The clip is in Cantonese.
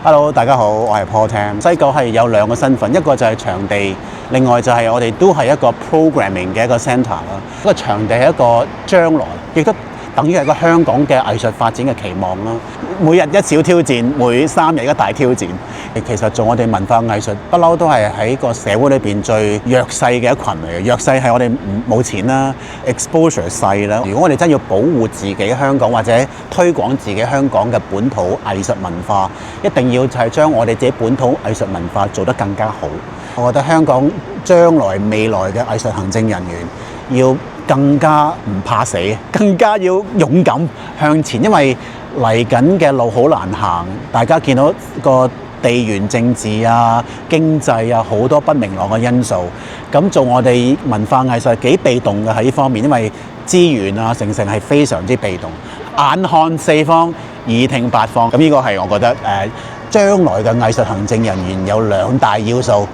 Hello，大家好，我係 Paul Tam。西九係有兩個身份，一個就係場地，另外就係我哋都係一個 programming 嘅一個 centre 啦。個場地係一個將來，亦都等於係個香港嘅藝術發展嘅期望啦。每日一小挑戰，每3日一大挑戰。其實做我哋文化藝術，不嬲都係喺個社會裏邊最弱勢嘅一群嚟嘅。弱勢係我哋冇錢啦 ，exposure 細啦。如果我哋真要保護自己香港或者推廣自己香港嘅本土藝術文化，一定要就係將我哋自己本土藝術文化做得更加好。我覺得香港將來未來嘅藝術行政人員要更加唔怕死，更加要勇敢向前，因為嚟緊嘅路好難行。大家見到個地緣政治啊、經濟啊好多不明朗嘅因素，咁做我哋文化藝術係幾被動嘅喺呢方面，因為資源啊成係非常之被動。眼看四方，耳聽八方，咁呢個係我覺得將來嘅藝術行政人員有2大要素。